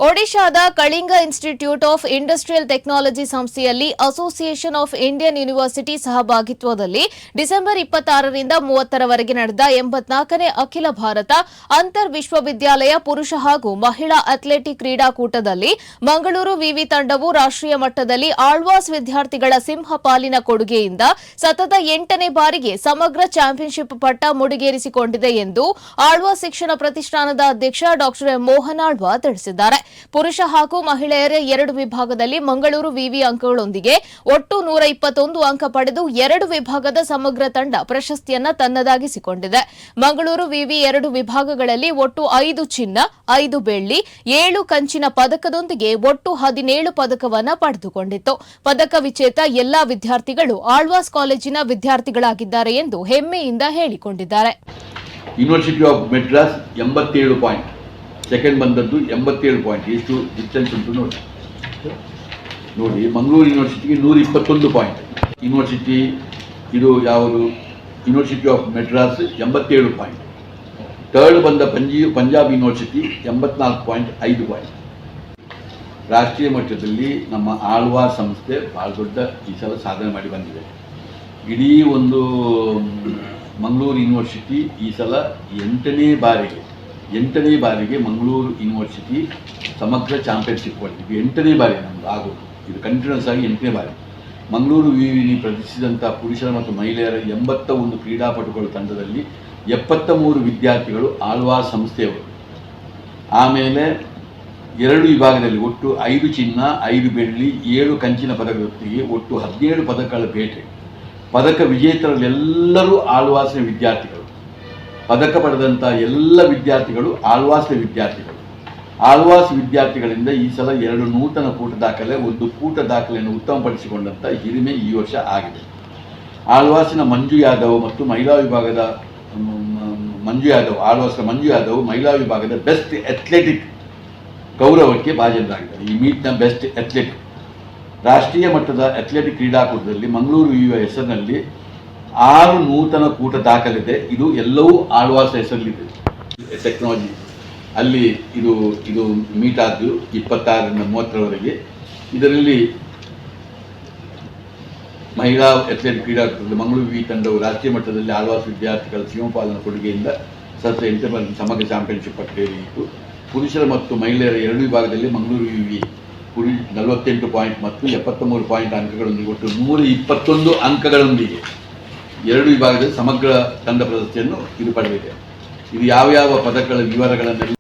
ಒಡಿಶಾದ Kalinga institute of industrial technology ಸಂಸ್ಥೆಯಲ್ಲಿ association of Indian university ಸಹಭಾಗಿತ್ವದಲ್ಲಿ ಡಿಸೆಂಬರ್ 26ರಿಂದ 30ರವರೆಗೆ ನಡೆದ 84ನೇ ಅಖಿಲ ಭಾರತ ಅಂತರ್ ವಿಶ್ವವಿದ್ಯಾಲಯ ಪುರುಷ ಹಾಗೂ ಮಹಿಳಾ ಅಥ್ಲೆಟಿಕ್ ಕ್ರೀಡಾಕೂಟದಲ್ಲಿ ಮಂಗಳೂರು ವಿವಿ ತಂಡವು ರಾಷ್ಟ್ರೀಯ ಮಟ್ಟದಲ್ಲಿ ಆಳ್ವಾಸ್ ವಿದ್ಯಾರ್ಥಿಗಳ ಸಿಂಹಪಾಲಿನ ಕೊಡುಗೆಯಿಂದ ಸತತ 8ನೇ ಬಾರಿಗೆ ಸಮಗ್ರ ಚಾಂಪಿಯನ್ಶಿಪ್ ಪಟ್ಟ ಮುಡಿಗೇರಿಸಿಕೊಂಡಿದೆ ಎಂದು ಆಳ್ವಾಸ್ ಶಿಕ್ಷಣ ಪ್ರತಿಷ್ಠಾನದ ಅಧ್ಯಕ್ಷ ಡಾ ಎಂ ಮೋಹನ್ ಆಳ್ವಾ ತಿಳಿಸಿದ್ದಾರೆ. ಪುರುಷ ಹಾಗೂ ಮಹಿಳೆಯರ 2 ವಿಭಾಗದಲ್ಲಿ ಮಂಗಳೂರು ವಿವಿ ಅಂಕಗಳೊಂದಿಗೆ ಒಟ್ಟು 121 ಅಂಕ ಪಡೆದು 2 ವಿಭಾಗದ ಸಮಗ್ರ ತಂಡ ಪ್ರಶಸ್ತಿಯನ್ನ ತನ್ನದಾಗಿಸಿಕೊಂಡಿದೆ. ಮಂಗಳೂರು ವಿವಿ 2 ವಿಭಾಗಗಳಲ್ಲಿ ಒಟ್ಟು 5 ಚಿನ್ನ, 5 ಬೆಳ್ಳಿ, 7 ಕಂಚಿನ ಪದಕದೊಂದಿಗೆ ಒಟ್ಟು 17 ಪದಕವನ್ನು ಪಡೆದುಕೊಂಡಿತ್ತು. ಪದಕ ವಿಜೇತ ಎಲ್ಲಾ ವಿದ್ಯಾರ್ಥಿಗಳು ಆಳ್ವಾಸ್ ಕಾಲೇಜಿನ ವಿದ್ಯಾರ್ಥಿಗಳಾಗಿದ್ದಾರೆ ಎಂದು ಹೆಮ್ಮೆಯಿಂದ ಹೇಳಿಕೊಂಡಿದ್ದಾರೆ. University of Madras 87 point, second ಬಂದದ್ದು 87 ಪಾಯಿಂಟ್. ಎಷ್ಟು ಡಿಸ್ಟೆನ್ಸ್ ಉಂಟು ನೋಡಿ. ಮಂಗಳೂರು ಯೂನಿವರ್ಸಿಟಿಗೆ 121 ಪಾಯಿಂಟ್. ಯೂನಿವರ್ಸಿಟಿ ಇದು ಯಾವುದು? University of Madras 87 point. Third ಬಂದ ಪಂಜಾಬ್ ಯೂನಿವರ್ಸಿಟಿ 84.5 ಪಾಯಿಂಟ್. ರಾಷ್ಟ್ರೀಯ ಮಟ್ಟದಲ್ಲಿ ನಮ್ಮ ಆಳ್ವಾ ಸಂಸ್ಥೆ ಭಾಳ ದೊಡ್ಡ ಈ ಸಲ ಸಾಧನೆ ಮಾಡಿ ಬಂದಿದೆ. ಇಡೀ ಒಂದು ಮಂಗಳೂರು ಯೂನಿವರ್ಸಿಟಿ ಈ ಸಲ 8ನೇ ಬಾರಿಗೆ ಮಂಗಳೂರು ಯೂನಿವರ್ಸಿಟಿ ಸಮಗ್ರ ಚಾಂಪಿಯನ್ಶಿಪ್ ಹೊಡೆದಿದೆ. 8ನೇ ಬಾರಿ ನಮ್ಮದು ಆಗೋದು. ಇದು ಕಂಟಿನ್ಯೂಸ್ ಆಗಿ 8ನೇ ಬಾರಿ. ಮಂಗಳೂರು ವಿವಿ ಪ್ರತಿಷ್ಠಿಸಿದಂಥ ಪುರುಷರ ಮತ್ತು ಮಹಿಳೆಯರ 81 ಕ್ರೀಡಾಪಟುಗಳ ತಂಡದಲ್ಲಿ 73 ವಿದ್ಯಾರ್ಥಿಗಳು ಆಳ್ವಾಸ್ ಸಂಸ್ಥೆಯವರು. ಆಮೇಲೆ 2 ವಿಭಾಗದಲ್ಲಿ ಒಟ್ಟು 5 ಚಿನ್ನ, 5 ಬೆಳ್ಳಿ, 7 ಕಂಚಿನ ಪದಕದೊಂದಿಗೆ ಒಟ್ಟು 17 ಪದಕಗಳ ಬೇಟೆ. ಪದಕ ವಿಜೇತರಲ್ಲೆಲ್ಲರೂ ಆಳ್ವಾಸಿನ ವಿದ್ಯಾರ್ಥಿಗಳು. ಪದಕ ಪಡೆದಂಥ ಎಲ್ಲ ವಿದ್ಯಾರ್ಥಿಗಳು ಆಳ್ವಾಸಿನ ವಿದ್ಯಾರ್ಥಿಗಳು. ಆಳ್ವಾಸ್ ವಿದ್ಯಾರ್ಥಿಗಳಿಂದ ಈ ಸಲ 2 ನೂತನ ಕೂಟ ದಾಖಲೆ, 1 ಕೂಟ ದಾಖಲೆಯನ್ನು ಉತ್ತಮಪಡಿಸಿಕೊಂಡಂಥ ಹಿರಿಮೆ ಈ ವರ್ಷ ಆಗಿದೆ. ಆಳ್ವಾಸಿನ ಮಂಜು ಯಾದವ್ ಮತ್ತು ಮಹಿಳಾ ವಿಭಾಗದ ಆಳ್ವಾಸಿನ ಮಂಜು ಯಾದವ್ ಮಹಿಳಾ ವಿಭಾಗದ ಬೆಸ್ಟ್ ಅಥ್ಲೆಟಿಕ್ ಗೌರವಕ್ಕೆ ಭಾಜನರಾಗಿದ್ದಾರೆ. ಈ ಮೀಟ್ನ ಬೆಸ್ಟ್ ಅಥ್ಲೆಟಿಕ್ ರಾಷ್ಟ್ರೀಯ ಮಟ್ಟದ ಅಥ್ಲೆಟಿಕ್ ಕ್ರೀಡಾಕೂಟದಲ್ಲಿ ಮಂಗಳೂರು ವಿವಿಯ ಹೆಸರಿನಲ್ಲಿ 6 ನೂತನ ಕೂಟ ದಾಖಲಿದೆ. ಇದು ಎಲ್ಲವೂ ಆಳ್ವಾಸ್ ಹೆಸರಲ್ಲಿದೆ. ಟೆಕ್ನಾಲಜಿ ಅಲ್ಲಿ ಇದು ಮೀಟ್ ಆದ್ದು 26ರಿಂದ 30ರವರೆಗೆ. ಇದರಲ್ಲಿ ಮಹಿಳಾ ಅಥ್ಲೆಟಿಕ್ ಕ್ರೀಡಾಕೂಟದಲ್ಲಿ ಮಂಗಳೂರು ವಿವಿ ತಂಡವು ರಾಷ್ಟ್ರೀಯ ಮಟ್ಟದಲ್ಲಿ ಆಳ್ವಾಸ್ ವಿದ್ಯಾರ್ಥಿಗಳ ಸಿಂಹಪಾಲನ ಕೊಡುಗೆಯಿಂದ ಸತತ 8ನೇ ಬಾರಿ ಸಮಗ್ರ ಚಾಂಪಿಯನ್ಶಿಪ್ ಪಟ್ಟೇರಿಯಿತು. ಪುರುಷರ ಮತ್ತು ಮಹಿಳೆಯರ 2 ವಿಭಾಗದಲ್ಲಿ ಮಂಗಳೂರು ವಿವಿ 48 ಪಾಯಿಂಟ್ ಮತ್ತು 73 ಪಾಯಿಂಟ್ ಅಂಕಗಳೊಂದಿಗೆ ಒಟ್ಟು 121 ಅಂಕಗಳೊಂದಿಗೆ 2 ವಿಭಾಗದಲ್ಲಿ ಸಮಗ್ರ ತಂಡ ಪ್ರಶಸ್ತಿಯನ್ನು ಇದು ಪಡೆದಿದೆ. ಇದು ಯಾವ ಪದಕಗಳ ವಿವರಗಳನ್ನು